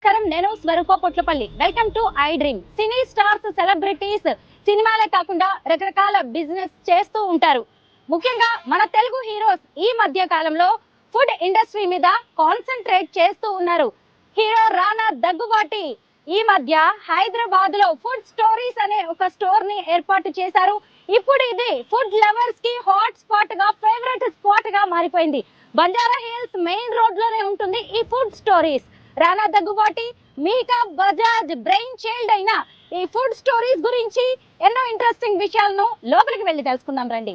నమస్కారం, నేను Swaroopa Potlapalli. Welcome to I dream. Cine stars, celebrities సినిమాలే కాకుండా రకరకాల బిజినెస్ చేస్తూ ఉంటారు. ముఖ్యంగా మన తెలుగు హీరోస్ ఈ మధ్య కాలంలో ఫుడ్ ఇండస్ట్రీ మీద కాన్సన్ట్రేట్ చేస్తూ ఉన్నారు. హీరో రానా దగ్గుబాటి ఈ మధ్య హైదరాబాద్ లో ఫుడ్ స్టోరీస్ అనే ఒక స్టోర్ ని ఏర్పాటు చేశారు. ఇప్పుడు ఇది ఫుడ్ లవర్స్ కి హాట్ స్పాట్ గా, ఫేవరెట్ స్పాట్ గా మారిపోయింది. బంజారా హిల్స్ మెయిన్ రోడ్ లోనే ఉంటుంది ఈ ఫుడ్ స్టోరీస్. రానా దగ్గుబాటి, మీకా బజాజ్ బ్రెయిన్ చైల్డ్ అయిన ఈ ఫుడ్ స్టోరీస్ గురించి ఎన్నో ఇంట్రెస్టింగ్ విషయాలను లోపలికి వెళ్ళి తెలుసుకుందాం రండి.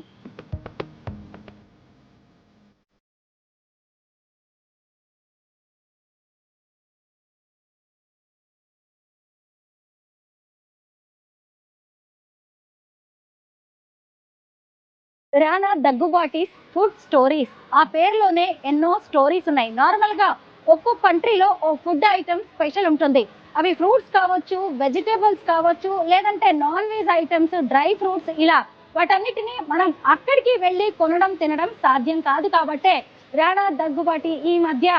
రానా దగ్గుబాటి ఫుడ్ స్టోరీస్, ఆ పేరులోనే ఎన్నో స్టోరీస్ ఉన్నాయి. నార్మల్ గా ఒక్కొక్క కంట్రీలో ఓ ఫుడ్ ఐటమ్ స్పెషల్ ఉంటుంది. అవి ఫ్రూట్స్ కావచ్చు, వెజిటేబుల్స్ కావచ్చు, లేదంటే non veg items, dry fruits, ఇలా వాటన్నిటిని మనం అక్కడికి వెళ్ళి కొనడం తినడం సాధ్యం కాదు. కాబట్టే రానా దగ్గుబాటి ఈ మధ్య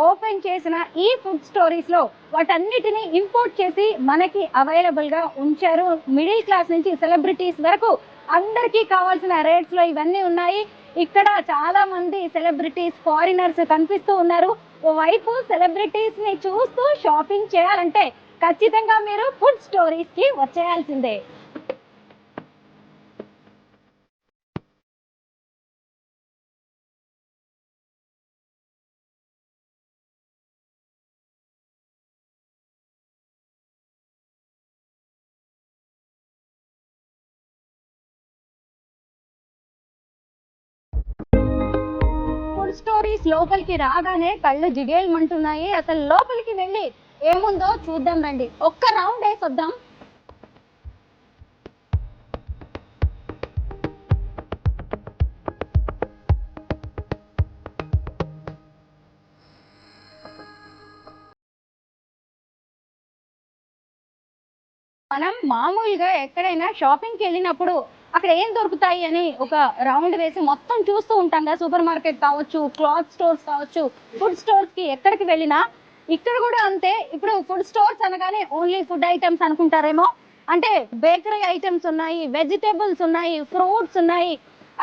ఓపెన్ చేసిన ఈ ఫుడ్ స్టోరీస్ లో వాటన్నిటిని ఇంపోర్ట్ చేసి మనకి అవైలబుల్ గా ఉంచారు. మిడిల్ క్లాస్ నుంచి సెలబ్రిటీస్ వరకు అందరికీ కావాల్సిన రేట్స్ లో ఇవన్నీ ఉన్నాయి. ఇక్కడ చాలా మంది సెలబ్రిటీస్, ఫారినర్స్ కనిపిస్తూ ఉన్నారు. ఓవైపు సెలబ్రిటీస్ ని చూస్తూ షాపింగ్ చేయాలంటే ఖచ్చితంగా మీరు ఫుడ్ స్టోరీస్ కి వచ్చేయాల్సిందే. ఫుడ్ స్టోరీస్ లోపలికి రాగానే కళ్ళు జిగేల్మంటున్నాయి. అసలు లోపలికి వెళ్ళి ఏముందో చూద్దాం రండి. ఒక్క రౌండ్ వేసొద్దాం. మనం మామూలుగా ఎక్కడైనా షాపింగ్కి వెళ్ళినప్పుడు అక్కడ ఏం దొరుకుతాయి అని ఒక రౌండ్ వేసి మొత్తం చూస్తూ ఉంటాం కదా. సూపర్ మార్కెట్ కావచ్చు, క్లాత్ స్టోర్స్ కావచ్చు, ఫుడ్ స్టోర్స్ కి ఎక్కడికి వెళ్ళినా ఇక్కడ కూడా అంతే. ఇప్పుడు ఫుడ్ స్టోర్స్ అనగానే ఓన్లీ ఫుడ్ ఐటమ్స్ అనుకుంటారేమో. అంటే బేకరీ ఐటమ్స్ ఉన్నాయి, వెజిటేబుల్స్ ఉన్నాయి, ఫ్రూట్స్ ఉన్నాయి,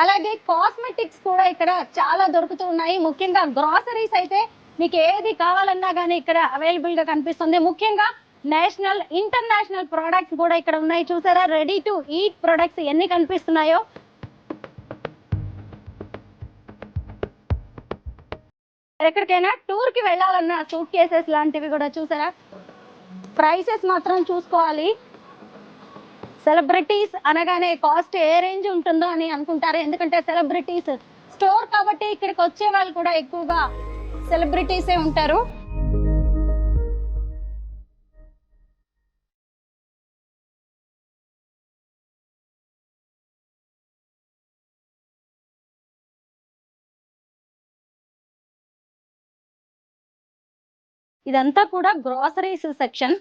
అలాగే కాస్మెటిక్స్ కూడా ఇక్కడ చాలా దొరుకుతూ ఉన్నాయి. ముఖ్యంగా గ్రాసరీస్ అయితే మీకు ఏది కావాలన్నా కానీ ఇక్కడ అవైలబుల్ గా కనిపిస్తుంది. ముఖ్యంగా నేషనల్, ఇంటర్నేషనల్ ప్రొడక్ట్స్ కూడా ఇక్కడ ఉన్నాయి. చూసారా, రెడీ టు ఈట్ ప్రొడక్ట్స్ ఎన్ని కనిపిస్తున్నాయో. ఎక్కడికైనా టూర్ కి వెళ్ళాలన్నా సూట్ కేసెస్ లాంటివి కూడా చూసారా. ప్రైసెస్ మాత్రం చూసుకోవాలి. సెలబ్రిటీస్ అనగానే కాస్ట్ ఏ రేంజ్ ఉంటుందో అని అనుకుంటారు. ఎందుకంటే సెలబ్రిటీస్ స్టోర్ కాబట్టి ఇక్కడికి వచ్చే వాళ్ళు కూడా ఎక్కువగా సెలబ్రిటీసే ఉంటారు. ఇదంతా కూడా గ్రాసరీస్ సెక్షన్.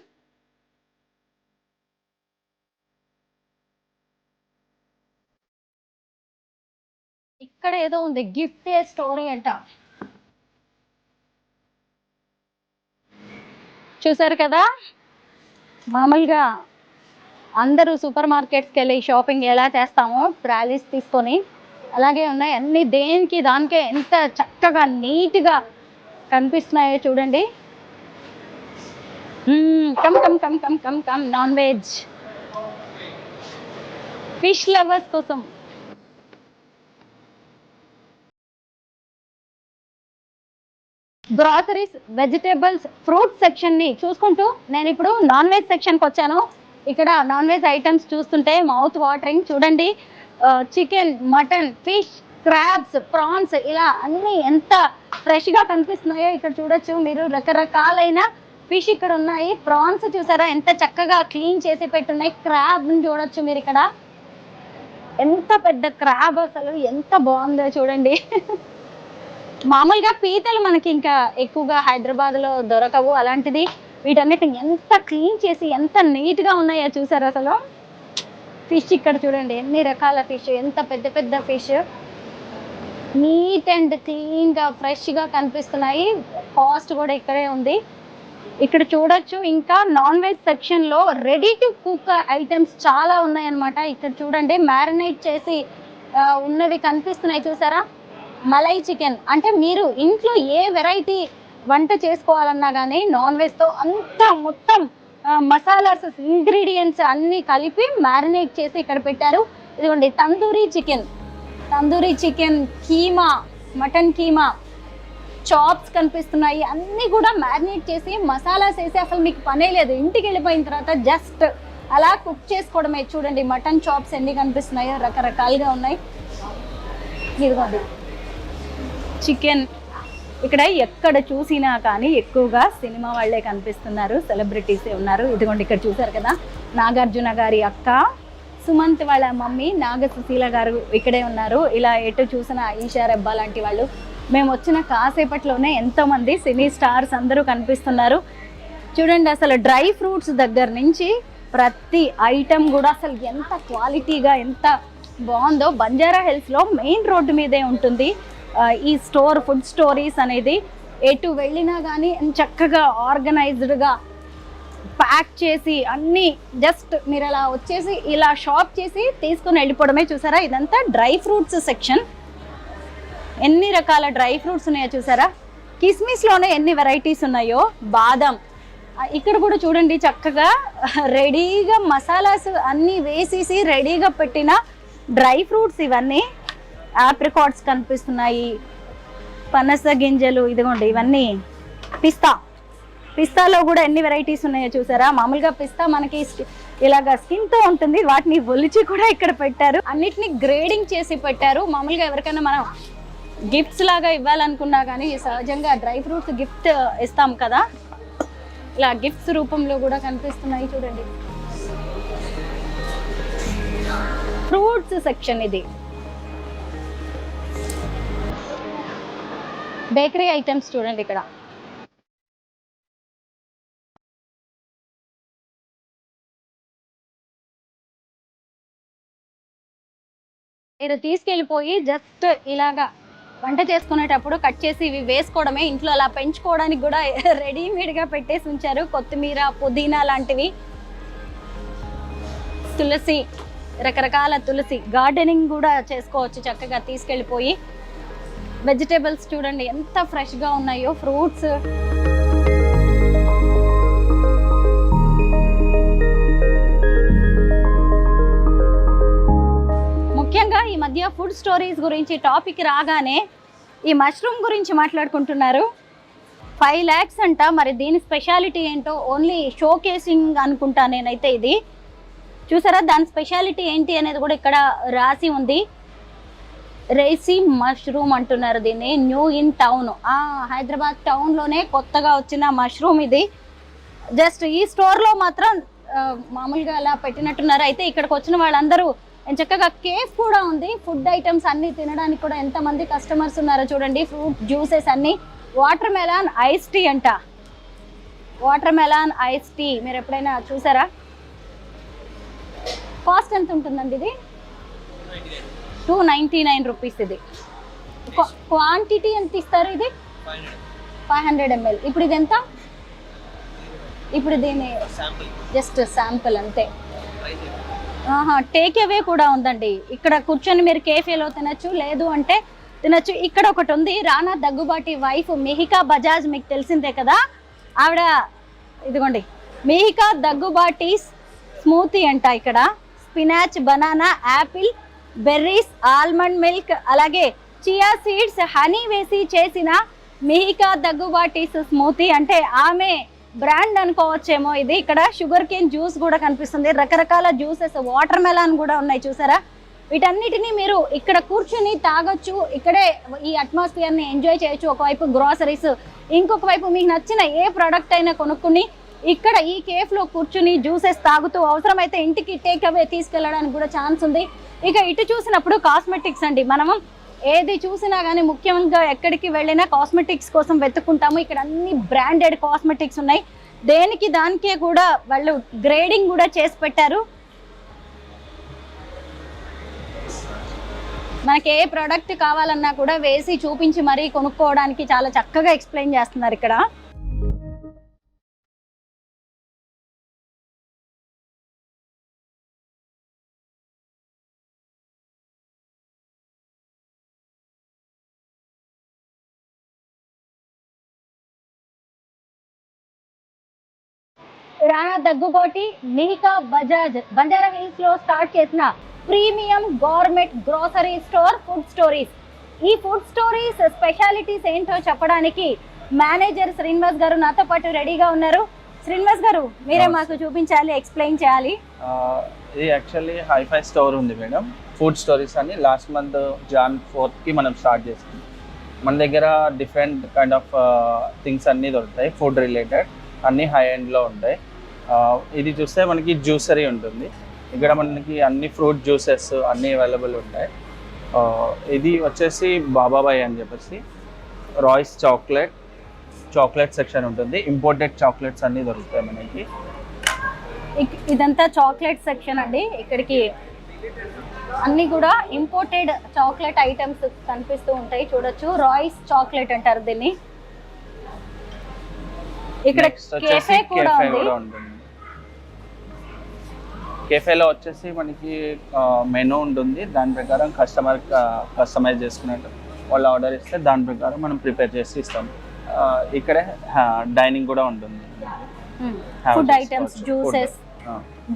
ఇక్కడ ఏదో ఉంది, గిఫ్ట్ స్టోరీ అంట. చూసారు కదా, మామూలుగా అందరూ సూపర్ మార్కెట్స్కి వెళ్ళి షాపింగ్ ఎలా చేస్తామో ట్రాలీస్ తీసుకొని అలాగే ఉన్నాయి అన్ని. దేనికి దానికే ఎంత చక్కగా నీట్గా కనిపిస్తున్నాయో చూడండి. Come come come come come come non veg, fish lovers కోసం. గ్రాసరీస్, వెజిటేబుల్స్, ఫ్రూట్ సెక్షన్ ని చూసుకుంటూ నేను ఇప్పుడు నాన్ వెజ్ సెక్షన్ కి వచ్చాను. ఇక్కడ నాన్ వెజ్ ఐటమ్స్ చూస్తుంటే మౌత్ వాటరింగ్. చూడండి, chicken, mutton, fish, crabs, prawns, ఇలా అన్ని ఎంత ఫ్రెష్ గా కనిపిస్తున్నాయో ఇక్కడ చూడొచ్చు మీరు. రకరకాలైన ఫిష్ ఇక్కడ ఉన్నాయి. ప్రాన్స్ చూసారా ఎంత చక్కగా క్లీన్ చేసి పెట్టున్నాయి. క్రాబ్ చూడొచ్చు మీరు ఇక్కడ. ఎంత పెద్ద క్రాబ్, అసలు ఎంత బాగుందో చూడండి. మామూలుగా పీతలు మనకి ఇంకా ఎక్కువగా హైదరాబాద్ లో దొరకవు. అలాంటిది వీటన్నిటిని ఎంత క్లీన్ చేసి ఎంత నీట్ గా ఉన్నాయో చూసారు. అసలు ఫిష్ ఇక్కడ చూడండి, ఎన్ని రకాల ఫిష్, ఎంత పెద్ద పెద్ద ఫిష్, నీట్ అండ్ క్లీన్ గా ఫ్రెష్ గా కనిపిస్తున్నాయి. కాస్ట్ కూడా ఇక్కడే ఉంది. ఇక్కడ చూడొచ్చు. ఇంకా నాన్ వెజ్ సెక్షన్ లో రెడీ టు కుక్ ఐటమ్స్ చాలా ఉన్నాయన్నమాట. ఇక్కడ చూడండి మ్యారినేట్ చేసి ఉన్నవి కనిపిస్తున్నాయి చూసారా. మలై చికెన్ అంటే మీరు ఇంట్లో ఏ వెరైటీ వంట చేసుకోవాలన్నా కానీ నాన్ వెజ్ తో అంతా మొత్తం మసాలాస్ ఇంగ్రీడియంట్స్ అన్ని కలిపి మ్యారినేట్ చేసి ఇక్కడ పెట్టారు. ఇదిగోండి tandoori chicken keema, mutton keema, chops కనిపిస్తున్నాయి. అన్నీ కూడా మ్యారినేట్ చేసి మసాలాస్ వేసి అసలు మీకు పనే లేదు. ఇంటికి వెళ్ళిపోయిన తర్వాత జస్ట్ అలా కుక్ చేసుకోవడమే. చూడండి మటన్ చాప్స్ ఎన్ని కనిపిస్తున్నాయో, రకరకాలుగా ఉన్నాయి. ఇదిగోండి చికెన్. ఇక్కడ ఎక్కడ చూసినా కానీ ఎక్కువగా సినిమా వాళ్ళే కనిపిస్తున్నారు, సెలబ్రిటీసే ఉన్నారు. ఇదిగోండి ఇక్కడ చూసారు కదా, నాగార్జున గారి అక్క సుమంత్ వాళ్ళ మమ్మీ నాగ సుశీల గారు ఇక్కడే ఉన్నారు. ఇలా ఎటు చూసిన ఈషా రెబ్బా లాంటి వాళ్ళు. మేము వచ్చిన కాసేపట్లోనే ఎంతోమంది సినీ స్టార్స్ అందరూ కనిపిస్తున్నారు. చూడండి అసలు డ్రై ఫ్రూట్స్ దగ్గర నుంచి ప్రతి ఐటమ్ కూడా అసలు ఎంత క్వాలిటీగా ఎంత బాగుందో. బంజారా హిల్స్లో మెయిన్ రోడ్డు మీదే ఉంటుంది ఈ స్టోర్, ఫుడ్ స్టోరీస్ అనేది. ఎటు వెళ్ళినా కానీ చక్కగా ఆర్గనైజ్డ్గా ప్యాక్ చేసి అన్నీ జస్ట్ మీరు అలా వచ్చేసి ఇలా షాప్ చేసి తీసుకొని వెళ్ళిపోవడమే. చూసారా ఇదంతా డ్రై ఫ్రూట్స్ సెక్షన్. ఎన్ని రకాల డ్రై ఫ్రూట్స్ ఉన్నాయో చూసారా. కిస్మిస్లోనే ఎన్ని వెరైటీస్ ఉన్నాయో. బాదం ఇక్కడ కూడా చూడండి చక్కగా రెడీగా మసాలాస్ అన్నీ వేసేసి రెడీగా పెట్టిన డ్రై ఫ్రూట్స్ ఇవన్నీ. ఆప్రికాట్స్ కనిపిస్తున్నాయి, పనస గింజలు, ఇదిగోండి ఇవన్నీ పిస్తాలో కూడా ఎన్ని వెరైటీస్ ఉన్నాయో చూసారా. మామూలుగా పిస్తా మనకి ఇలాగా స్కిన్తో ఉంటుంది, వాటిని ఒలిచి కూడా ఇక్కడ పెట్టారు. అన్నిటినీ గ్రేడింగ్ చేసి పెట్టారు. మామూలుగా ఎవరికైనా మనం గిఫ్ట్స్ లాగా ఇవ్వాలనుకున్నా కానీ సహజంగా డ్రై ఫ్రూట్స్ గిఫ్ట్ ఇస్తాం కదా, ఇలా గిఫ్ట్స్ రూపంలో కూడా కనిపిస్తున్నాయి. చూడండి ఫ్రూట్స్ సెక్షన్ ఇది. బేకరీ ఐటమ్స్ చూడండి ఇక్కడ. మీరు తీసుకెళ్ళిపోయి జస్ట్ ఇలాగా వంట చేసుకునేటప్పుడు కట్ చేసి ఇవి వేసుకోవడమే. ఇంట్లో అలా పెంచుకోవడానికి కూడా రెడీమేడ్గా పెట్టేసి ఉంచారు. కొత్తిమీర, పుదీనా లాంటివి, తులసి, రకరకాల తులసి. గార్డెనింగ్ కూడా చేసుకోవచ్చు చక్కగా తీసుకెళ్ళిపోయి. వెజిటేబుల్స్ చూడండి ఎంత ఫ్రెష్గా ఉన్నాయో. ఫ్రూట్స్, ముఖ్యంగా ఈ మధ్య ఫుడ్ స్టోరీస్ గురించి టాపిక్ రాగానే ఈ మష్రూమ్ గురించి మాట్లాడుకుంటున్నారు. 5 lakhs అంట. మరి దీని స్పెషాలిటీ ఏంటో ఓన్లీ షో కేసింగ్ అనుకుంటా నేనైతే. ఇది చూసారా, దాని స్పెషాలిటీ ఏంటి అనేది కూడా ఇక్కడ రాసి ఉంది. రేసీ మష్రూమ్ అంటున్నారు దీన్ని. న్యూ ఇన్ టౌన్, హైదరాబాద్ టౌన్లోనే కొత్తగా వచ్చిన మష్రూమ్ ఇది. జస్ట్ ఈ స్టోర్లో మాత్రం మామూలుగా అలా పెట్టినట్టున్నారు. అయితే ఇక్కడికి వచ్చిన వాళ్ళందరూ చక్కగా కేఫ్ కూడా ఉంది. ఫుడ్ ఐటమ్స్ అన్నీ తినడానికి కూడా ఎంతమంది కస్టమర్స్ ఉన్నారో చూడండి. ఫ్రూట్ జ్యూసెస్ అన్నీ. వాటర్ మెలాన్ ఐస్ టీ అంట. వాటర్ మెలాన్ ఐస్ టీ మీరు ఎప్పుడైనా చూసారా? కాస్ట్ ఎంత ఉంటుందండి ఇది? 299 రూపీస్. ఇది క్వాంటిటీ ఎంత ఇస్తారు? ఇది 500 ml. ఇప్పుడు ఇది ఎంత? ఇప్పుడు దీని జస్ట్ శాంపుల్ అంతే. టేక్ అవే కూడా ఉందండి. ఇక్కడ కూర్చొని మీరు కేఫేలో తినచ్చు, లేదు అంటే తినచ్చు. ఇక్కడ ఒకటి ఉంది, రానా దగ్గుబాటి వైఫ్ మిహికా బజాజ్, మీకు తెలిసిందే కదా ఆవిడ. ఇదిగోండి మిహికా దగ్గుబాటి స్మూతీ అంట. ఇక్కడ spinach, banana, Apple, berries, almond milk, అలాగే చియా సీడ్స్, హనీ వేసి చేసిన మిహికా దగ్గుబాటి స్మూతీ. అంటే ఆమె బ్రాండ్ అనుకోవచ్చేమో ఇది. ఇక్కడ షుగర్ కేన్ జ్యూస్ కూడా కనిపిస్తుంది, రకరకాల జ్యూసెస్, వాటర్ మెలాన్ కూడా ఉన్నాయి చూసారా. వీటన్నిటినీ మీరు ఇక్కడ కూర్చుని తాగొచ్చు. ఇక్కడే ఈ అట్మాస్ఫియర్ని ఎంజాయ్ చేయొచ్చు. ఒకవైపు గ్రాసరీస్, ఇంకొక వైపు మీకు నచ్చిన ఏ ప్రోడక్ట్ అయినా కొనుక్కుని ఇక్కడ ఈ కేఫ్లో కూర్చుని జ్యూసెస్ తాగుతూ అవసరమైతే ఇంటికి టేక్ అవే తీసుకెళ్ళడానికి కూడా ఛాన్స్ ఉంది. ఇక ఇటు చూసినప్పుడు కాస్మెటిక్స్ అండి. మనము ఏది చూసినా కానీ ముఖ్యంగా ఎక్కడికి వెళ్ళినా కాస్మెటిక్స్ కోసం వెతుక్కుంటాము. ఇక్కడ అన్ని బ్రాండెడ్ కాస్మెటిక్స్ ఉన్నాయి. దేనికి దానికే కూడా వాళ్ళు గ్రేడింగ్ కూడా చేసి పెట్టారు. మనకి ఏ ప్రోడక్ట్ కావాలన్నా కూడా వేసి చూపించి మరీ కొనుక్కోవడానికి చాలా చక్కగా ఎక్స్ప్లెయిన్ చేస్తున్నారు ఇక్కడ. రాణా దగ్గుబాటి మిహికా బజాజ్ బంజారా హిల్స్ లో స్టార్ట్ చేసిన premium government grocery store food stories. ఈ ఫుడ్ స్టోరీస్ స్పెషాలిటీస్ ఏంటో చెప్పడానికి మేనేజర్ శ్రీనివాస్ గారు నాతో పాటు రెడీగా ఉన్నారు. శ్రీనివాస్ గారు, మీరే మాకు చూపించాలి, ఎక్స్ప్లెయిన్ చేయాలి. ఇది యాక్చువల్లీ హైఫై స్టోర్ ఉంది మేడం, ఫుడ్ స్టోరీస్ అని. లాస్ట్ మంత్ Jan 4th కి మనం స్టార్ట్ చేసాం. మన దగ్గర డిఫరెంట్ కైండ్ ఆఫ్ థింగ్స్ అన్నీ దొరుకుతాయి, ఫుడ్ రిలేటెడ్ అన్నీ హై ఎండ్లో ఉంటాయి. ఇది చూస్తే మనకి జ్యూసరీ ఉంటుంది. ఇక్కడ మనకి అన్ని ఫ్రూట్ జ్యూసెస్ అన్నీ అవైలబుల్ ఉంటాయి. ఇది వచ్చేసి బాబాబాయ్ అని చెప్పేసి రాయ్స్ చాక్లెట్ సెక్షన్ ఉంటుంది. ఇంపోర్టెడ్ చాక్లెట్స్ అన్నీ దొరుకుతాయి మనకి. ఇదంతా చాక్లెట్ సెక్షన్ అండి. ఇక్కడికి అన్ని కూడా ఇంపోర్టెడ్ చాక్లెట్ ఐటమ్స్ కనిపిస్తూ ఉంటాయి. చూడొచ్చు, రాయ్స్ చాక్లెట్ అంటారు దీన్ని. ఇక్కడ కేఫే కూడా ఉంటుంది. కేఫేలో వచ్చేసి మనకి మెనూ ఉంటుంది. దాని ప్రకారం కస్టమైజ్ చేసుకున్నట్టు వాళ్ళు ఆర్డర్ ఇస్తే దాని ప్రకారం మనం ప్రిపేర్ చేసి ఇస్తాం. ఇక్కడే డైనింగ్ కూడా ఉంటుంది. ఫుడ్ ఐటమ్స్, జ్యూసెస్,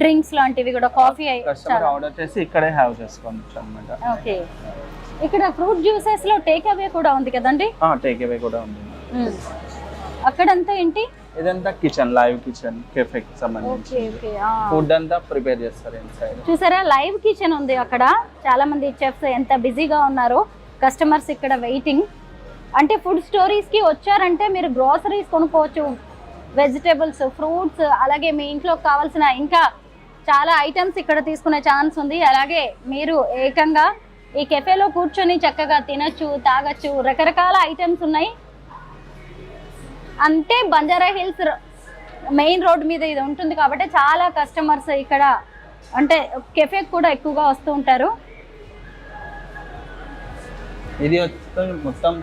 డ్రింక్స్ లాంటివి కూడా, కాఫీ కస్టమర్ ఆర్డర్ చేసి ఇక్కడే హ్యావ్ చేసుకోవచ్చు అన్నమాట. ఓకే, ఇక్కడ ఫ్రూట్ జ్యూసెస్ లో టేక్ అవే కూడా ఉంది కదండి? టేక్ అవే కూడా ఉంది. అక్కడంతా ఏంటి? ఇదంతా కిచెన్, లైవ్ కిచెన్, కెఫేకి సంబంధించి ఫుడ్ అంతా ప్రిపేర్ చేస్తారు ఇన్సైడ్. చూసారా, లైవ్ కిచెన్ ఉంది అక్కడ. చాలా మంది చెఫ్స్ ఎంత బిజీగా ఉన్నారు, కస్టమర్స్ ఇక్కడ వెయిటింగ్. అంటే ఫుడ్ స్టోరీస్ కి వచ్చారంటే మీరు గ్రోసరీస్ కొనుక్కోవచ్చు, వెజిటేబుల్స్, ఫ్రూట్స్, అలాగే మీ ఇంట్లో కావాల్సిన ఇంకా చాలా ఐటమ్స్ ఇక్కడ తీసుకునే ఛాన్స్ ఉంది. అలాగే మీరు ఏకంగా ఈ కెఫేలో కూర్చొని చక్కగా తినచ్చు, తాగొచ్చు. రకరకాల ఐటమ్స్ ఉన్నాయి. అంటే బంజారా హిల్స్ మెయిన్ రోడ్ మీద ఇది ఉంటుంది కాబట్టి చాలా కస్టమర్స్ ఇక్కడ అంటే కెఫే కూడా ఎక్కువగా వస్తూ ఉంటారు. ఇది మొత్తం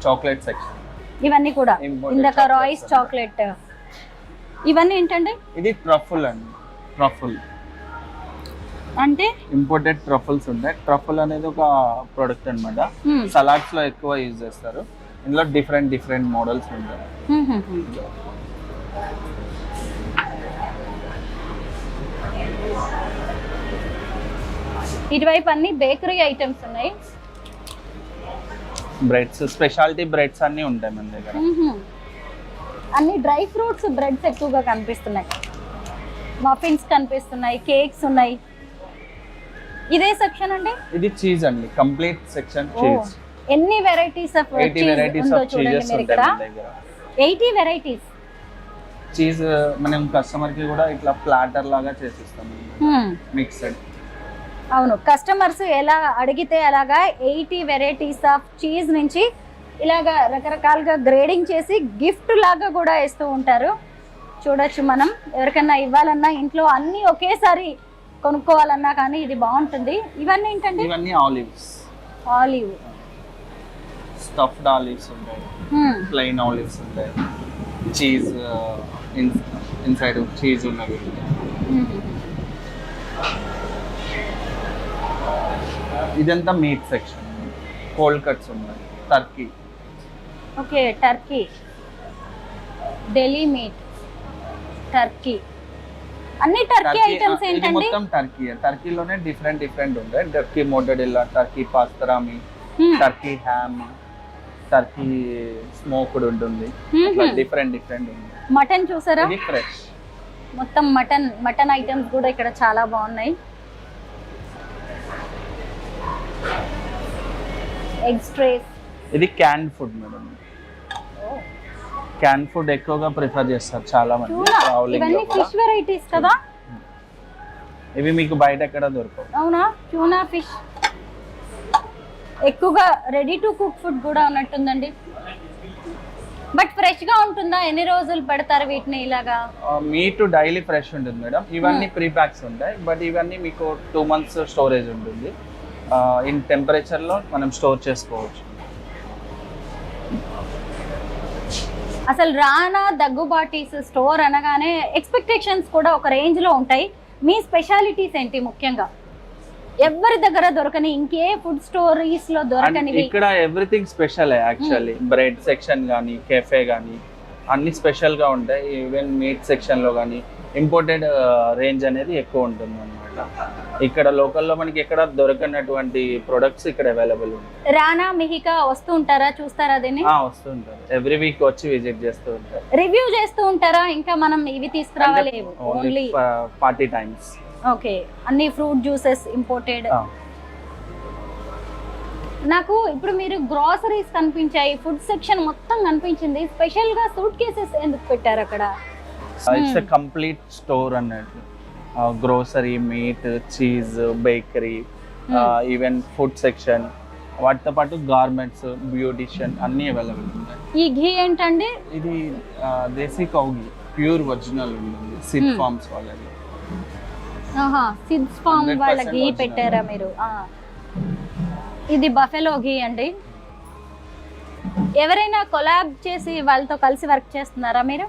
చాక్లెట్ సెక్షన్. ఇవన్నీ కూడా ఇందాక రాయ్స్ చాక్లెట్, ఇవన్నీ ఏంటండి? ఇది ట్రఫుల్ అండి. ట్రఫుల్ అంటే ఇంపోర్టెడ్ ట్రఫుల్స్ ఉంటాయి. ట్రఫుల్ అనేది ఒక ప్రొడక్ట్ అన్నమాట. సలాడ్స్ లో ఎక్కువ యూజ్ చేస్తారు. ఇందులో డిఫరెంట్ మోడల్స్ ఉంటాయి. ఇటువైపు అన్ని బేకరీ ఐటమ్స్ ఉన్నాయి. బ్రెడ్స్, స్పెషాలిటీ బ్రెడ్స్ అన్ని ఉంటాయి మన దగ్గర. అన్ని డ్రై ఫ్రూట్స్ బ్రెడ్స్ ఎక్కువగా కనిపిస్తున్నాయి. మఫిన్స్ కనిపిస్తున్నాయి, కేక్స్ ఉన్నాయి. ఇదే సెక్షన్ అండి? ఇది చీజ్ అండి, కంప్లీట్ సెక్షన్ చీజ్. ఎన్ని వెరైటీస్ ఆఫ్ చీజ్ ఉందో చూడండి మీరు ఇక్కడ. 80 వెరైటీస్ చీజ్ మనం కస్టమర్ కి కూడా ఇట్లా ప్లాటర్ లాగా చేసిస్తాం, మిక్స్డ్. అవును, కస్టమర్స్ ఎలా అడిగితే అలాగా 80 వెరైటీస్ ఆఫ్ చీజ్ నుంచి ఇలాగా రకరకాలుగా గ్రేడింగ్ చేసి గిఫ్ట్ లాగా కూడా ఇస్తూ ఉంటారు. చూడొచ్చు, మనం ఎవరికన్నా ఇవ్వాలన్నా, ఇంట్లో అన్ని ఒకేసారి కొనుక్కోవాలన్నా కానీ ఇది బాగుంటుంది. ఇవన్నీ ఏంటండి? ఇవన్నీ ఆలివ్స్. ఆలివ్ స్టఫ్డ్ ఆలివ్స్ ఉంటాయి, ప్లెయిన్ ఆలివ్స్ ఉంటాయి, చీజ్ ఇన్సైడ్ చీజ్ ఉన్నవి. ఇదంతా మీట్ సెక్షన్. కోల్డ్ కట్స్ ఉన్నాయి, turkey. Okay, turkey, deli meat, turkey, అన్ని టర్కీ ఐటమ్స్ ఏంటండి? మొత్తం టర్కీ. టర్కీలోనే డిఫరెంట్ ఉంటాయి. Turkey mortadella, turkey pastrami, turkey ham, turkey smoked ఉంటుంది. డిఫరెంట్ ఉంది. మటన్ చూసారా? ఇది ఫ్రెష్. మొత్తం మటన్ ఐటమ్స్ కూడా ఇక్కడ చాలా బాగున్నాయి. Egg trays. ఇది can food madam. Can food ఎక్కువగా ప్రిఫర్ చేస్తారు చాలా మంది. ఇవన్నీ ఫిష్ వెరైటీస్ కదా? ఇవి మీకు బయట ఎక్కడ దొరకవు. అవునా? ట్యూనా ఫిష్ ఎక్కువగా రెడీ టు కుక్ ఫుడ్ కూడా ఉన్నట్టుందండి. బట్ ఫ్రెష్ గా ఉంటుందా? ఎన్ని రోజులు పెడతారు వీటిని ఇలాగా? మీట్ డైలీ ఫ్రెష్ ఉంటుంది మేడం. ఇవన్నీ ప్రీ ప్యాక్స్ ఉంటాయి, బట్ ఇవన్నీ మీకు 2 months స్టోరేజ్ ఉంటుంది. ఇన్ టెంపరేచర్లో మనం స్టోర్ చేసుకోవచ్చు. అసలు రానా దగ్గుబాటీస్ స్టోర్ అనగానే ఎక్స్పెక్టేషన్స్ కూడా ఒక రేంజ్లో ఉంటాయి. మీ స్పెషాలిటీస్ ఏంటి? ముఖ్యంగా ఎవరి దగ్గర దొరకని, ఇంకే ఫుడ్ స్టోరీస్ లో దొరకనివి? ఇక్కడ everything special actually. Bread section కానీ, కెఫే కానీ అన్ని స్పెషల్ గా ఉంటాయి. ఈవెన్ మీట్ సెక్షన్ లో కానీ ఇంపోర్టెడ్ రేంజ్ అనేది ఎక్కువ ఉంటుంది అనమాట. ఇక్కడ లోకల్లో మనకి ఎక్కడ దొరకనటువంటి ప్రొడక్ట్స్ ఇక్కడ అవైలబుల్ ఉంటాయి. రానా మిహికా వస్తూ ఉంటారా, చూస్తారా దీన్ని? వస్తుంటారు, ఎవ్రీ వీక్ వచ్చి విజిట్ చేస్తూ ఉంటారు. రివ్యూ చేస్తూ ఉంటారా? ఇంకా మనం ఇవి తీసుకురావాలి ఓన్లీ పార్టీ టైమ్స్. ఓకే, అన్ని ఫ్రూట్ జ్యూసెస్ ఇంపోర్టెడ్. నాకు ఇప్పుడు మీరు గ్రాసరీస్ కనిపించాయి, ఫుడ్ సెక్షన్ మొత్తం కనిపించింది. స్పెషల్ గా సూట్ కేసెస్ ఎందుకు పెట్టారు అక్కడ? ఇట్స్ ఎ కంప్లీట్ స్టోర్ అన్నట్టు. Grocery, meet, cheese, bakery, even food section, వాటితో పాటు గార్మెంట్స్, బ్యూటిషియన్ అన్ని అవైలబుల్ ఉంటాయి. ఈ ఘీ ఏంటండి? ఇది దేశీ కౌ ఘీ, ప్యూర్ ఒరిజినల్ ఉంటుంది, సిడ్ ఫార్మ్స్ వాళ్ళది. సిడ్స్ ఫార్మ్ వాళ్ళ ఘీ పెట్టారా మీరు? ఇది బఫెలో ఘీ అండి. ఎవరైనా కొలాబ్ చేసి వాళ్ళతో కలిసి వర్క్ చేస్తున్నారా మీరు?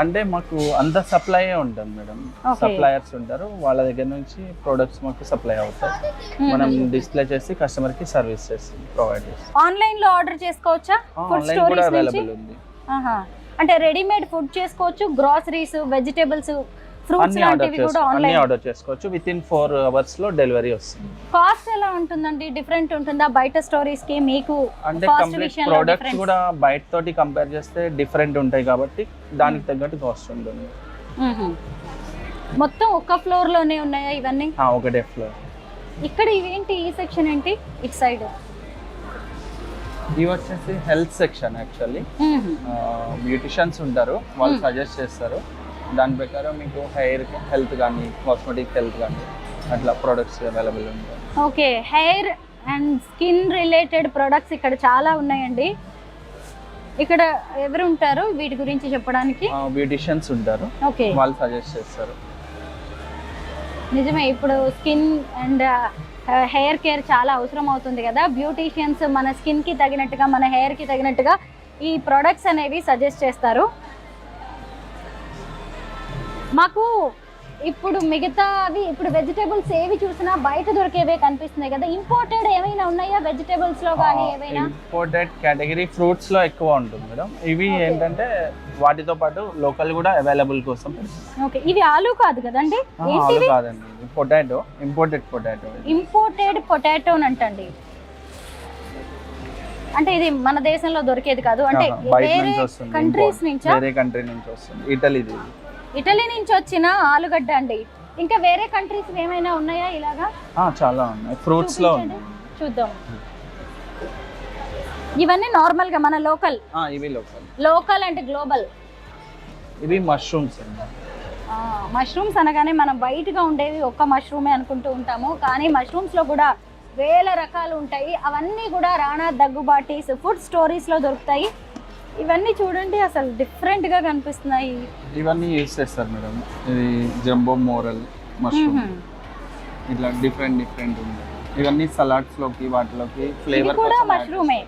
అంటే మాకు అంత సప్లై ఉంటుంది మేడం, సప్లయర్స్ ఉంటారు, వాళ్ళ దగ్గర నుంచి ప్రొడక్ట్స్ మాకు సప్లై అవుతాయి. మనం డిస్ప్లే చేసి కస్టమర్ కి సర్వీస్ చేసి ప్రొవైడ్ చేస్తాం. ఆన్లైన్ లో ఆర్డర్ చేసుకోవచ్చా? ఫుడ్ స్టోరీస్ అవైలబుల్ ఉంది. అంటే రెడీమేడ్ ఫుడ్ చేసుకోవచ్చు, గ్రాసరీస్, వెజిటేబుల్స్, ఫ్రూట్స్ లాంటివి కూడా ఆన్లైన్ ఆర్డర్ చేసుకోవచ్చు. విత్ ఇన్ 4 hours లో డెలివరీ వస్తుంది. కాస్ట్ ఎలా ఉంటుందండి? డిఫరెంట్ ఉంటుందా బయట స్టోరీస్ కి మీకు? అంటే కంప్లీట్ ప్రొడక్ట్స్ కూడా బయట తోటి కంపేర్ చేస్తే డిఫరెంట్ ఉంటాయి కాబట్టి దానికి తగ్గట్టు కాస్ట్ ఉంటుంది. మొత్తం ఒక ఫ్లోర్ లోనే ఉన్నాయా ఇవన్నీ? ఒకటే ఫ్లోర్. ఇక్కడ ఇవేంటి? ఈ సెక్షన్ ఏంటి ఇట్ సైడ్? ఇది వచ్చేసి హెల్త్ సెక్షన్. యాక్చువల్లీ బ్యూటిషియన్స్ ఉంటారు, వాళ్ళు సజెస్ట్ చేస్తారు, దాని ప్రకారం మీకు హెయిర్ హెల్త్ కానీ, కాస్మెటిక్ హెల్త్ కానీ అట్లా ప్రొడక్ట్స్ అవైలబుల్ ఉంటాయి. Okay, hair and skin related products ఇక్కడ చాలా ఉన్నాయండి. ఇక్కడ ఎవరు ఉంటారు వీటి గురించి చెప్పడానికి? బ్యూటిషియన్స్ ఉంటారు, ఓకే, వాళ్ళు సజెస్ట్ చేస్తారు. నిజమే, ఇప్పుడు స్కిన్ అండ్ హెయిర్ కేర్ చాలా అవసరం అవుతుంది కదా. బ్యూటీషియన్స్ మన స్కిన్ కి తగినట్టుగా, మన హెయిర్ కి తగినట్టుగా ఈ ప్రొడక్ట్స్ అనేవి సజెస్ట్ చేస్తారు. మాకు ఇప్పుడు మిగతావి, ఇప్పుడు వెజిటేబుల్స్ ఏవి చూసినా బయట దొరికేవే కనిపిస్తున్నాయి కదా. ఇంపోర్టెడ్ ఏమైనా ఉన్నాయా వెజిటేబుల్స్ లో కానీ? ఏమైనా ఇంపోర్టెడ్ కేటగిరీ ఫ్రూట్స్ లో ఎక్కువ ఉంటుంది మేడం. ఇవి ఏంటంటే వాటితో పాటు లోకల్ కూడా అవైలబుల్ కోసం. ఓకే, ఇవి ఆలు కాదు కదండి? ఆలు కాదండి, potato, imported potato. Imported potato అంటండి. అంటే ఇది మన దేశంలో దొరికేది కాదు, అంటే వేరే కంట్రీస్ నుంచి, వేరే కంట్రీ నుంచి వస్తుంది. ఇటలీ నుంచి వచ్చిన ఆలుగడ్డ అండి. ఇంకా వేరే కంట్రీస్ ఏమైనా ఉన్నాయా ఇలాగా? చాలా ఉన్నాయి, ఫ్రూట్స్ లో ఉన్నాయి. చూద్దాం. ఇవన్నీ నార్మల్ గా మన లోకల్? ఇవి లోకల్. లోకల్ అంటే గ్లోబల్. ఇవి మష్రూమ్స్. మష్రూమ్స్ అనగానే మనం బయటగా ఉండేవి ఒక్క మష్రూమే అనుకుంటూ ఉంటాము, కానీ మష్రూమ్స్ లో కూడా వేల రకాలు ఉంటాయి. అవన్నీ కూడా రాణా దగ్గుబాటీస్ ఫుడ్ స్టోరీస్ లో దొరుకుతాయి. ఇవన్నీ చూడండి, అసలు డిఫరెంట్ గా కనిపిస్తున్నాయి. ఇవన్నీ యూస్ చేస్తారు మేడం. ఇది జంబో మోరల్ మష్రూమ్, ఇట్లా డిఫరెంట్ ఉంది. ఇవన్నీ సలాడ్స్ లోకి, వాటిలోకి ఫ్లేవర్ కూడా మష్రూమే.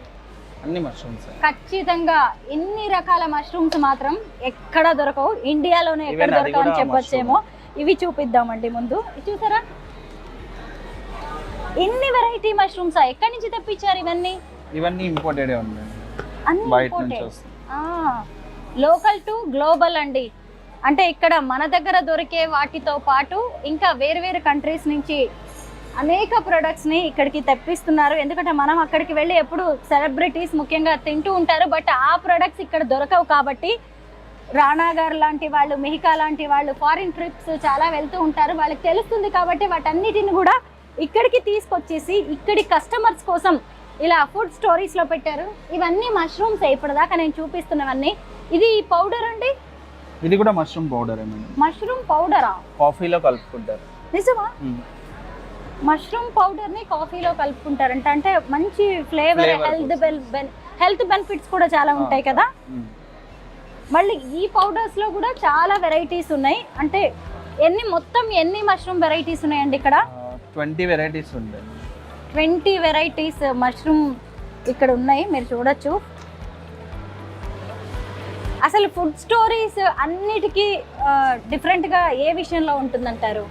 అన్ని మష్రూమ్స్. ఖచ్చితంగా ఇన్ని రకాల మష్రూమ్స్ మాత్రం ఎక్కడ దొరకవు, ఇండియాలోనే ఎక్కడ దొరకవు అని చెప్పొచ్చేమో. ఇవి చూపిద్దామండి ముందు. చూసారా ఎన్ని వెరైటీ మష్రూమ్స్? ఎక్కడి నుంచి తెప్పించారు ఇవన్నీ? ఇవన్నీ ఇంపోర్టెడే ఉన్నాయి, లోకల్ టు గ్లోబల్ అండి. అంటే ఇక్కడ మన దగ్గర దొరికే వాటితో పాటు ఇంకా వేరు కంట్రీస్ నుంచి అనేక ప్రొడక్ట్స్ ని ఇక్కడికి తెప్పిస్తున్నారు. ఎందుకంటే మనం అక్కడికి వెళ్ళి ఎప్పుడు సెలబ్రిటీస్ ముఖ్యంగా తింటూ ఉంటారు, బట్ ఆ ప్రొడక్ట్స్ ఇక్కడ దొరకవు. కాబట్టి రాణా గారు లాంటి వాళ్ళు, మిహికా లాంటి వాళ్ళు ఫారిన్ ట్రిప్స్ చాలా వెళ్తూ ఉంటారు, వాళ్ళకి తెలుస్తుంది. కాబట్టి వాటన్నిటిని కూడా ఇక్కడికి తీసుకొచ్చేసి ఇక్కడి కస్టమర్స్ కోసం ఇలా ఫుడ్ స్టోరీస్ లో పెట్టారు. ఇవన్నీ మష్రూమ్స్ ఇప్పటిదాకా నేను చూపిస్తున్నవన్నీ. ఇది పౌడర్ అండి? ఇది కూడా మష్రూమ్ పౌడర్. మష్రూమ్ పౌడరా? కాఫీలో కలుపుకుంటారు. నిజమా? మష్రూమ్ పౌడర్ ని కాఫీలో కలుపుకుంటారంట. అంటే మంచి ఫ్లేవర్, హెల్త్ బెనిఫిట్స్ కూడా చాలా ఉంటాయి కదా. మళ్ళీ ఈ పౌడర్స్ లో కూడా చాలా వెరైటీస్ ఉన్నాయి. అంటే మొత్తం ఎన్ని మష్రూమ్ వెరైటీస్ ఉన్నాయండి ఇక్కడ? 20 వెరైటీస్ ఉంటాయి. 20 వెరైటీస్ మష్రూమ్ ఇక్కడ ఉన్నాయి, మీరు చూడొచ్చు. అసలు ఫుడ్ స్టోరీస్ అన్నిటికీ డిఫరెంట్గా ఏ విషయంలో ఉంటుందంటారు?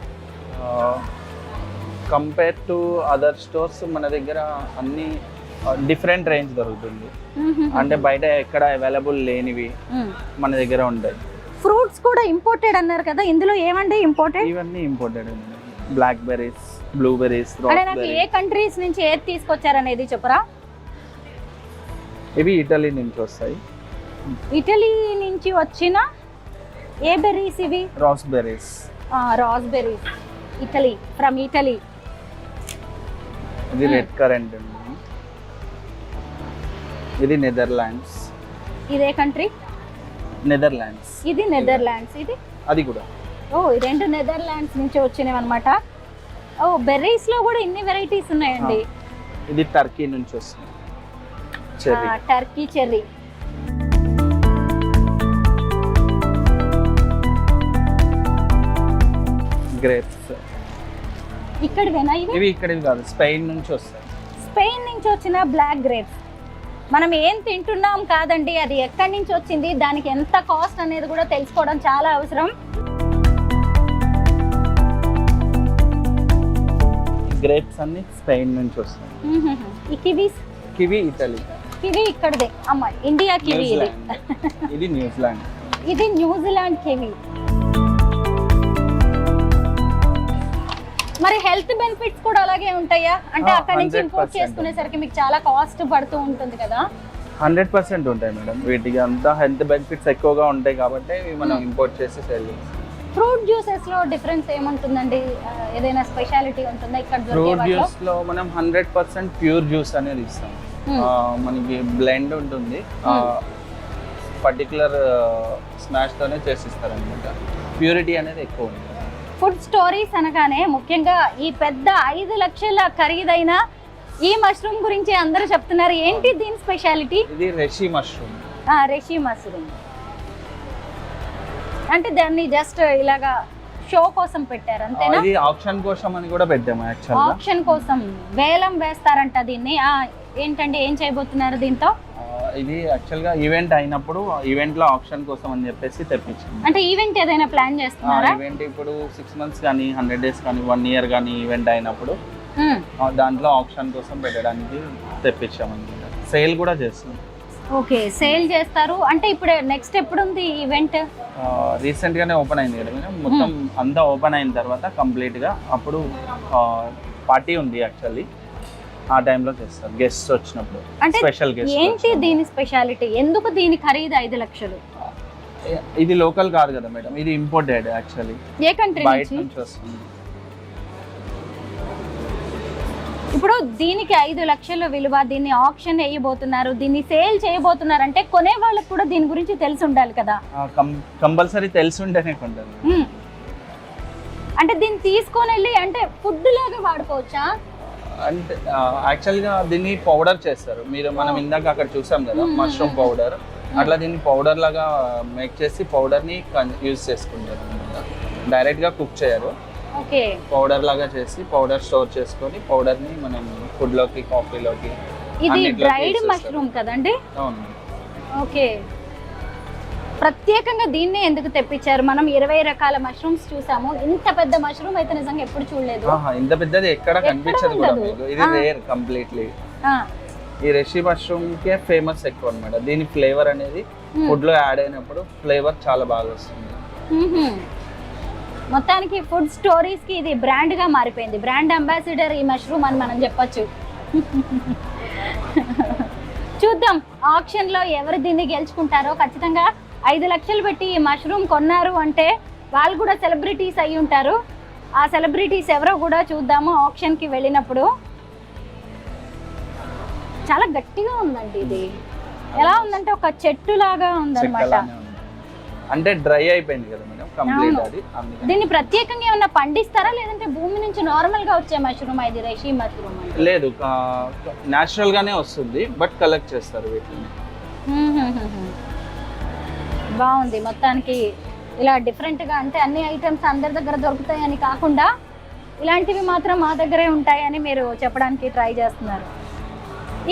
కంపేర్ టు అదర్ స్టోర్స్ మన దగ్గర అన్ని డిఫరెంట్ రేంజ్ దొరుకుతుంది. అంటే బయట ఎక్కడ అవైలబుల్ లేనివి మన దగ్గర ఉంటాయి. ఫ్రూట్స్ కూడా ఇంపోర్టెడ్ అన్నారు కదా, ఇందులో ఏమండి ఇంపోర్టెడ్? ఇవన్నీ ఇంపోర్టెడ్ బ్లాక్ బెర్రీస్, బ్లూబెర్రీస్, అంటే నాకు ఏ కంట్రీస్ నుంచి ఏది తీసుకొచ్చారనేది చెప్పరా? ఇవి ఇటలీ నుంచి వస్తాయి. ఇటలీ నుంచి వచ్చిన ఏ బెర్రీస్ ఇవి? Raspberries. Raspberries, Italy, from Italy. ఇది రెడ్ కరెంట్, ఇది నెదర్లాండ్స్. ఇదే కంట్రీ? నెదర్లాండ్స్. ఇది నెదర్లాండ్స్, ఇది అది కూడా. ఓ, ఈ రెండు నెదర్లాండ్స్ నుంచి వచ్చినవి అనమాట. ఓ, బెర్రీస్ లో కూడా ఇన్ని వెరైటీస్ ఉన్నాయండి. ఇది టర్కీ నుంచి వస్తుంది, చెర్రీ. Turkey cherry. గ్రేప్స్. ఇక్కడివేనా ఇవి? ఇవి ఇక్కడివి కాదు, స్పెయిన్ నుంచి వస్తాయి. స్పెయిన్ నుంచి వచ్చిన బ్లాక్ గ్రేప్స్. మనం ఏం తింటున్నాం కాదండి, అది ఎక్కడి నుంచి వచ్చింది, దానికి ఎంత కాస్ట్ అనేది కూడా తెలుసుకోవడం చాలా అవసరం. గ్రేప్స్ అన్ని స్పెయిన్ నుంచి వస్తాయి. ఈ కివీస్? Kiwi Italy. కివి ఇక్కడదే అమ్మ, ఇండియా కివి. ఇది ఇది న్యూజిలాండ్. ఇది న్యూజిలాండ్ కివి. మరి హెల్త్ బెనిఫిట్స్ కూడా అలాగే ఉంటాయా? అంటే అక్కడ నుంచి ఇంపోర్ట్ చేసుకునేసరికి మీకు చాలా కాస్ట్ పడుతూ ఉంటుంది కదా? 100% ఉంటాయి మేడం. వీటికి అంతా హెల్త్ బెనిఫిట్స్ ఎక్కువగా ఉంటాయి కాబట్టి మనం ఇంపోర్ట్ చేసి సేల్ చేస్తాం. ఫ్రూట్ జ్యూసెస్ లో డిఫరెన్స్ ఏముంటుందండి? ఏదైనా స్పెషాలిటీ ఉంటుందా ఇక్కడ దొరికే ఫ్రూట్ వాటిలో? జ్యూస్ లో మనం 100% ప్యూర్ జ్యూస్ అనేది ఇస్తాం. మనకి బ్లెండ్ ఉంటుంది, పర్టికులర్ స్మాష్ తోనే చేసిస్తారు అనమాట. ప్యూరిటీ అనేది ఎక్కువ ఉంటుంది. ఫుడ్ స్టోరీస్ అనగానే ముఖ్యంగా ఈ పెద్ద 5 లక్షల ఖరీదైన ఈ మష్రూమ్ గురించి అందరూ చెప్తున్నారు. ఏంటి దీని స్పెషాలిటీ? ఇది రెషి మష్రూమ్. రెషి మష్రూమ్ అంటే దాన్ని జస్ట్ ఇలాగా షో కోసం పెట్టారు అంతేనా? ఇది ఆప్షన్ కోసం అని కూడా పెట్టాము యాక్చువల్గా. ఆప్షన్ కోసం వేలం వేస్తారంట దీన్ని. ఏంటండి, ఏం చేయబోతున్నారు దీంతో? ఇది యాక్చువల్గా ఈవెంట్ అయినప్పుడు ఈవెంట్ లో ఆప్షన్ కోసం అని చెప్పేసి తెప్పించాము. అంటే ఈవెంట్ ఏదైనా ప్లాన్ చేస్తున్నారా? ఈవెంట్ ఇప్పుడు 6 months కానీ 100 days కానీ 1 year కానీ ఈవెంట్ అయినప్పుడు దాంట్లో ఆప్షన్ కోసం పెట్టడానికి తెప్పించాము అనమాట. సేల్ కూడా చేస్తాం. ఓకే, సేల్ చేస్తారు. అంటే ఇప్పుడు నెక్స్ట్ ఎప్పుడు ఉంది ఈవెంట్? రీసెంట్ గానే ఓపెన్ అయింది కదా మేడం. మొత్తం అంతా ఓపెన్ అయిన తర్వాత కంప్లీట్ గా అప్పుడు పార్టీ ఉంది యాక్చువల్లీ. ఆ టైంలో చేస్తారు గెస్ట్స్ వచ్చినప్పుడు. అంటే స్పెషల్ గెస్ట్. ఏంటి దీని స్పెషాలిటీ? ఎందుకు దీని ఖరీదు 5 లక్షలు? ఇది లోకల్ కాదు కదా మేడం, ఇది ఇంపోర్టెడ్ యాక్చువల్లీ. ఏ కంట్రీ బయట నుంచి? నుంచి వస్తుంది. ఇప్పుడు దీనికి 5 లక్షల విలువ, దీన్ని ఆప్షన్ వేయబోతున్నారు, దీన్ని సేల్ చేయబోతున్నారు అంటే కొనే వాళ్ళకి కూడా దీని గురించి తెలిసి ఉండాలి కదా? కంపల్సరీ తెలిసి ఉంటేనే కొంటారు. అంటే దీన్ని తీసుకొని వెళ్ళి అంటే ఫుడ్ లాగా వాడుకోవచ్చా? అంటే యాక్చువల్గా దీన్ని పౌడర్ చేస్తారు. మనం ఇందాక అక్కడ చూసాం కదా మష్రూమ్ పౌడర్, అట్లా దీన్ని పౌడర్ లాగా మేక్ చేసి పౌడర్ని యూజ్ చేసుకుంటారు. డైరెక్ట్గా కుక్ చేయరు. ఓకే, పౌడర్ లాగా చేసి పౌడర్ స్టోర్ చేసుకొని పౌడర్ని మనం ఫుడ్లోకి, కాఫీలోకి. ఇది డ్రైడ్ మష్రూమ్ కదండి? అవును. ఓకే, ప్రత్యేకంగా దీన్నే ఎందుకు తెప్పించారు? మనం 20 రకాల మష్రూమ్స్ చూసాము, ఇంత పెద్ద మష్రూమ్ అయితే నిజంగా ఎప్పుడు చూడలేదు. ఇంత పెద్దది ఎక్కడ కనిపించదు కూడా మీకు. ఇది రేర్ కంప్లీట్లీ. ఈ రెషి మష్రూమ్ కే ఫేమస్ ఎక్కువ అన్నమాట. దీని ఫ్లేవర్ అనేది ఫుడ్ లో యాడ్ అయినప్పుడు ఫ్లేవర్ చాలా బాగా వస్తుంది. మొత్తానికి ఫుడ్ స్టోరీస్ కి ఇది బ్రాండ్ గా మారిపోయింది. బ్రాండ్ అంబాసిడర్ ఈ మష్రూమ్ అని మనం చెప్పొచ్చు. చూద్దాం ఆప్షన్ లో ఎవరు దీన్ని గెలుచుకుంటారో. ఖచ్చితంగా 5 లక్షలు పెట్టి ఈ మష్రూమ్ కొన్నారు అంటే వాళ్ళు కూడా సెలబ్రిటీస్ అయి ఉంటారు. ఆ సెలబ్రిటీస్ ఎవరో కూడా చూద్దాము ఆప్షన్ కి వెళ్ళినప్పుడు. చాలా గట్టిగా ఉందండి ఇది. ఎలా ఉందంటే ఒక చెట్టు లాగా ఉందన్నమాట. అంటే డ్రై అయిపోయింది కదా మేడం కంప్లీట్ అది. దీన్ని ప్రత్యేకంగా ఏమన్నా పండిస్తారా లేదంటే భూమి నుంచి నార్మల్ గా వచ్చే మష్రూమ్? ఇది రెషి మష్రూమ్ లేదు, నేచురల్ గానే వస్తుంది, బట్ కలెక్ట్ చేస్తారు వీటిని. బాగుంది మొత్తానికి. ఇలా డిఫరెంట్ గా అంటే అన్ని ఐటమ్స్ అందరి దగ్గర దొరుకుతాయని కాకుండా ఇలాంటివి మాత్రం మా దగ్గరే ఉంటాయని మీరు చెప్పడానికి ట్రై చేస్తున్నారు.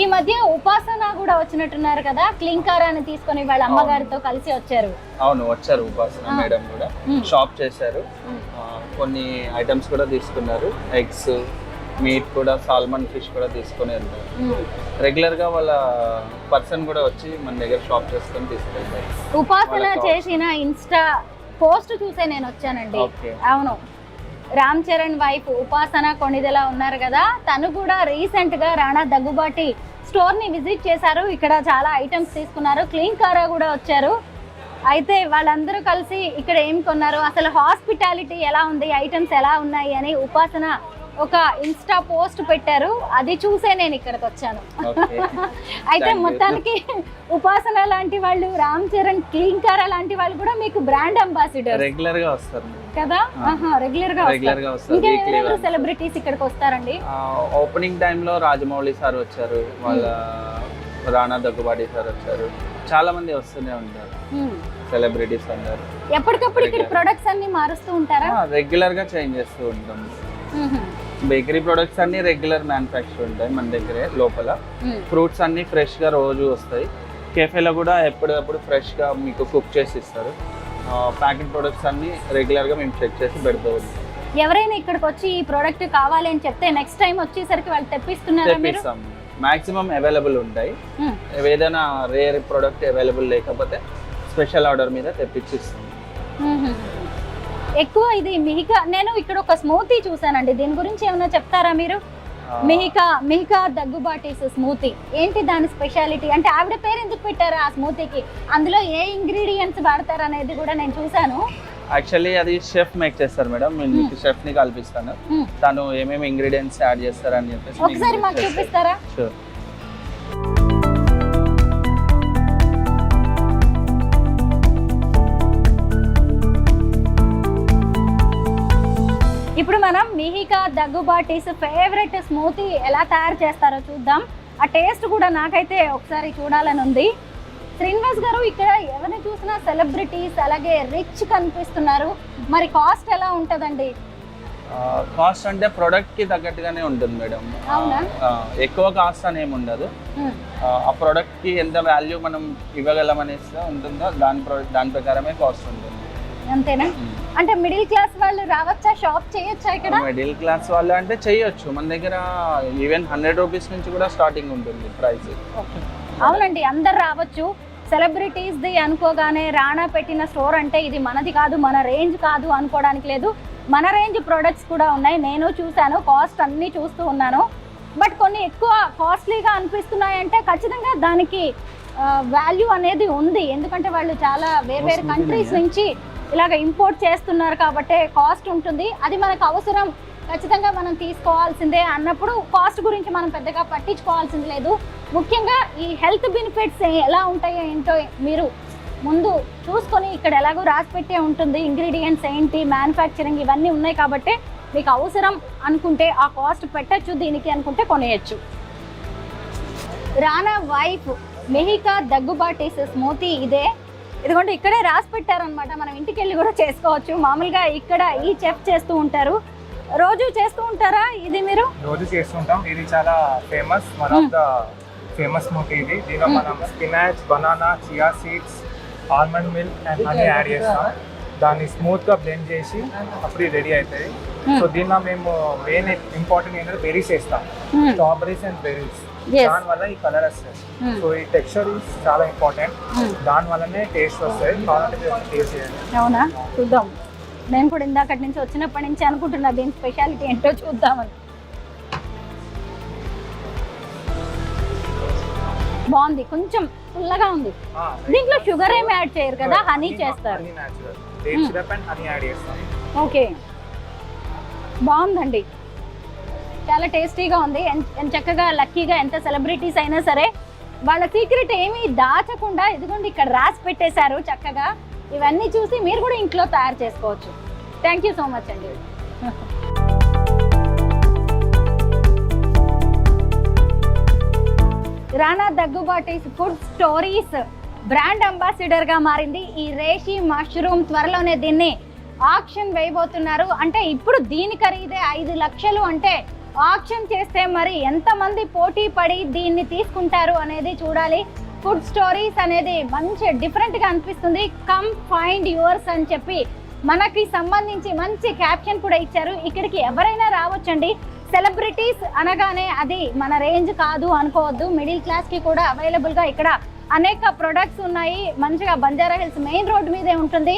ఈ మధ్య ఉపాసన కూడా వచ్చినట్టున్నారు కదా, క్లింకారాన్ని తీసుకొని వాళ్ళ అమ్మగారితో కలిసి వచ్చారు. అవును, వచ్చారు ఉపాసన మేడం కూడా. షాప్ చేశారు, కొన్ని ఐటమ్స్ కూడా తీసుకున్నారు. ఎగ్స్, మీట్ కూడా సాల్మన్ ఫిష్ కూడా తీసుకొని వెళ్తారు. రెగ్యులర్గా వాళ్ళ పర్సన్ కూడా వచ్చి మన దగ్గర షాప్ చేసుకొని తీసుకెళ్తారు. ఉపాసన చేసిన ఇన్స్టా పోస్ట్ చూసే నేను వచ్చానండి. ఓకే. అవును, రామ్ చరణ్ వైఫ్ ఉపాసన కొణిదెల ఉన్నారు కదా, తను కూడా రీసెంట్ గా రాణా దగ్గుబాటి స్టోర్ ని విజిట్ చేశారు. ఇక్కడ చాలా ఐటమ్స్ తీసుకున్నారు. క్లీన్ కారా కూడా వచ్చారు. అయితే వాళ్ళందరూ కలిసి ఇక్కడ ఏం కొన్నారు, అసలు హాస్పిటాలిటీ ఎలా ఉంది, ఐటమ్స్ ఎలా ఉన్నాయి అని ఉపాసన ఒక ఇన్స్టా పోస్ట్ పెట్టారు. అది చూసే నేను ఇక్కడికి వచ్చాను. అయితే మొత్తానికి ఉపాసన లాంటి వాళ్ళు, రామ్ చరణ్, క్లీన్ కారా లాంటి వాళ్ళు కూడా మీకు బ్రాండ్ అంబాసిడర్ రెగ్యులర్ గా వస్తారు కదా. రెగ్యులర్ గా వస్తారు. ఇంకా ఎవరెవరు సెలబ్రిటీస్ ఇక్కడికి వస్తారండి? ఓపెనింగ్ టైమ్ లో రాజమౌళి సార్ వచ్చారు, వాళ్ళ రాణా దగ్గుబాటి సార్ వచ్చారు. చాలా మంది వస్తూనే ఉంటారు సెలబ్రిటీస్ అందరు. ఎప్పటికప్పుడు ఇక్కడ ప్రొడక్ట్స్ అన్ని మారుస్తూ ఉంటారా? రెగ్యులర్ గా చేంజ్ చేస్తూ ఉంటాం. బేకరీ ప్రొడక్ట్స్ అన్ని రెగ్యులర్ మ్యానుఫ్యాక్చర్ ఉంటాయి మన దగ్గరే లోపల. ఫ్రూట్స్ అన్ని ఫ్రెష్ గా రోజు వస్తాయి. కెఫేలో కూడా ఎప్పటికప్పుడు ఫ్రెష్ గా మీకు కుక్ చేసి ఇస్తారు. ప్యాకెట్ ప్రొడక్ట్స్ అన్ని రెగ్యులర్ గా మేము చెక్ చేసి పెడుతూ ఉంటాం. ఎవరైనా ఇక్కడికి వచ్చి ఈ ప్రోడక్ట్ కావాలి అని చెప్తే నెక్స్ట్ టైం వచ్చేసరికి వాళ్ళు తెప్పిస్తున్నారా? తెప్పిస్తాం. మాక్సిమం అవైలబుల్ ఉంటాయి. ఏదైనా రేర్ ప్రోడక్ట్ అవైలబుల్ లేకపోతే స్పెషల్ ఆర్డర్ మీద తెప్పించిస్తాం. ఎక్కువ ఇది మిహికా, నేను ఇక్కడ ఒక స్మూతీ చూసానండి, దీని గురించి ఏమైనా చెప్తారా మీరు? మిహికా దగ్గుబాటీస్ స్మూతీ ఏంటి, దాని స్పెషాలిటీ అంటే ఆవిడ పేరు ఎందుకు పెట్టారు ఆ స్మూతీకి, అందులో ఏ ఇంగ్రీడియంట్స్ వాడతారు అనేది కూడా నేను చూసాను. యాక్చువల్లీ అది షెఫ్ మేక్ చేస్తారు మేడం. మీకు షెఫ్ ని కల్పిస్తాను, తను ఏమేమి ఇంగ్రీడియంట్స్ యాడ్ చేస్తారని చెప్పేసి ఒకసారి మాకు చూపిస్తారా? షూర్. ఇప్పుడు మనం మిహికా దగ్గుబాటీస్ ఫేవరెట్ స్మూతీ ఎలా తయారు చేస్తారో చూద్దాం. ఆ టేస్ట్ కూడా నాకైతే ఒకసారి చూడాలని ఉంది. శ్రీనివాస్ గారు, ఇక్కడ ఎవరిని చూసినా సెలబ్రిటీస్ అలాగే రిచ్ కనిపిస్తున్నారు, మరి కాస్ట్ ఎలా ఉంటుందండి? కాస్ట్ అంటే ప్రొడక్ట్ కి తగ్గట్టుగానే ఉంటుంది మేడం. ఎక్కువ కాస్ట్ అని ఏమి ఉండదు. ఆ ప్రొడక్ట్ కి ఎంత వాల్యూ మనం ఇవ్వగలం అనేసి ఉంటుందో దాని ప్రకారమే కాస్ట్ ఉంటుంది. అంతేనా? అంటే మిడిల్ క్లాస్ వాళ్ళు రావచ్చా, షాప్ చేయొచ్చా ఇక్కడ? మిడిల్ క్లాస్ వాళ్ళు అంటే చేయొచ్చు. మన దగ్గర ఈవెన్ 100 రూపీస్ నుంచి కూడా స్టార్టింగ్ ఉంటుంది ప్రైస్. అవునండి, అందరు రావచ్చు. సెలబ్రిటీస్ ది అనుకోగానే రాణా పెట్టిన స్టోర్ అంటే ఇది మనది కాదు, మన రేంజ్ కాదు అనుకోవడానికి లేదు. మన రేంజ్ ప్రొడక్ట్స్ కూడా ఉన్నాయి, నేను చూశాను, కాస్ట్ అన్నీ చూస్తూ ఉన్నాను. బట్ కొన్ని ఎక్కువ కాస్ట్లీగా అనిపిస్తున్నాయంటే ఖచ్చితంగా దానికి వాల్యూ అనేది ఉంది. ఎందుకంటే వాళ్ళు చాలా వేరే కంట్రీస్ నుంచి ఇలాగ ఇంపోర్ట్ చేస్తున్నారు కాబట్టి కాస్ట్ ఉంటుంది. అది మనకు అవసరం, ఖచ్చితంగా మనం తీసుకోవాల్సిందే అన్నప్పుడు కాస్ట్ గురించి మనం పెద్దగా పట్టించుకోవాల్సింది లేదు. ముఖ్యంగా ఈ హెల్త్ బెనిఫిట్స్ ఎలా ఉంటాయో ఏంటో మీరు ముందు చూసుకొని, ఇక్కడ ఎలాగో రాసి పెట్టే ఉంటుంది ఇంగ్రీడియంట్స్ ఏంటి, మ్యానుఫ్యాక్చరింగ్ ఇవన్నీ ఉన్నాయి కాబట్టి మీకు అవసరం అనుకుంటే ఆ కాస్ట్ పెట్టచ్చు, దీనికి అనుకుంటే కొనేయచ్చు. రానా వైఫ్ మిహికా దగ్గుబాటీస్ స్మూతీ ఇదే. ఇదిగోండి ఇక్కడే రాసి పెట్టారనమాట, మనం ఇంటికి వెళ్ళి కూడా చేసుకోవచ్చు. మామూలుగా ఇక్కడ ఈ చెఫ్ చేస్తూ ఉంటారు. రోజు చేస్తూ ఉంటారా ఇది మీరు? రోజు చేస్తుంటాం. ఇది చాలా famous, one of the famous smoothie ఇది. దీనిలో మనం spinach, banana, chia seeds, almond milk and honey add చేస్తాం. దాన్ని స్మూత్ గా బ్లెండ్ చేసి అప్పుడు రెడీ అవుతుంది. సో దీనిలో మేము మెయిన్ ఇంపార్టెంట్ ఏంటంటే బెర్రీస్ వేస్తాం, స్ట్రాబెరీస్ అండ్ బెర్రీస్. దాని వల్ల ఈ కలర్ వస్తుంది. సో ఈ టెక్స్చర్ చాలా ఇంపార్టెంట్, దాని వల్లనే టేస్ట్ వస్తుంది. కావాలంటే టేస్ట్ చేయండి. అవునా, చూద్దాం. నేను కూడా ఇందాకటి నుంచి వచ్చినప్పటి నుంచి అనుకుంటున్నా దీని స్పెషాలిటీ ఏంటో చూద్దామని. బాగుంది, కొంచెం పుల్లగా ఉంది. దీంట్లో షుగర్ ఏమి యాడ్ చేయరు కదా, హనీ చేస్తారు. ఓకే, బాగుందండి, చాలా టేస్టీగా ఉంది. చక్కగా లక్కీగా ఎంత సెలబ్రిటీస్ అయినా సరే వాళ్ళ సీక్రెట్ ఏమీ దాచకుండా ఇదిగోండి ఇక్కడ రాసి పెట్టేశారు చక్కగా. ఇవన్నీ చూసి మీరు కూడా ఇంట్లో తయారు చేసుకోవచ్చు. థ్యాంక్ యూ సో మచ్ అండి. Rana Daggubati's food stories brand ambassador గా మారింది ఈ రేషి మష్రూమ్. త్వరలోనే దీన్ని ఆక్షన్ వేయబోతున్నారు. అంటే ఇప్పుడు దీని ఖరీదే 5 లక్షలు. అంటే ఆక్షన్ చేస్తే మరి ఎంతమంది పోటీ పడి దీన్ని తీసుకుంటారు అనేది చూడాలి. ఫుడ్ స్టోరీస్ అనేది మంచి డిఫరెంట్గా అనిపిస్తుంది. కమ్ ఫైండ్ యువర్స్ అని చెప్పి మనకి సంబంధించి మంచి క్యాప్షన్ కూడా ఇచ్చారు. ఇక్కడికి ఎవరైనా రావచ్చండి. సెలబ్రిటీస్ అనగానే అది మన రేంజ్ కాదు అనుకోవద్దు, మిడిల్ క్లాస్ కి కూడా అవైలబుల్ గా ఇక్కడ అనేక ప్రొడక్ట్స్ ఉన్నాయి. మంచిగా బంజారా హిల్స్ మెయిన్ రోడ్ మీదే ఉంటుంది.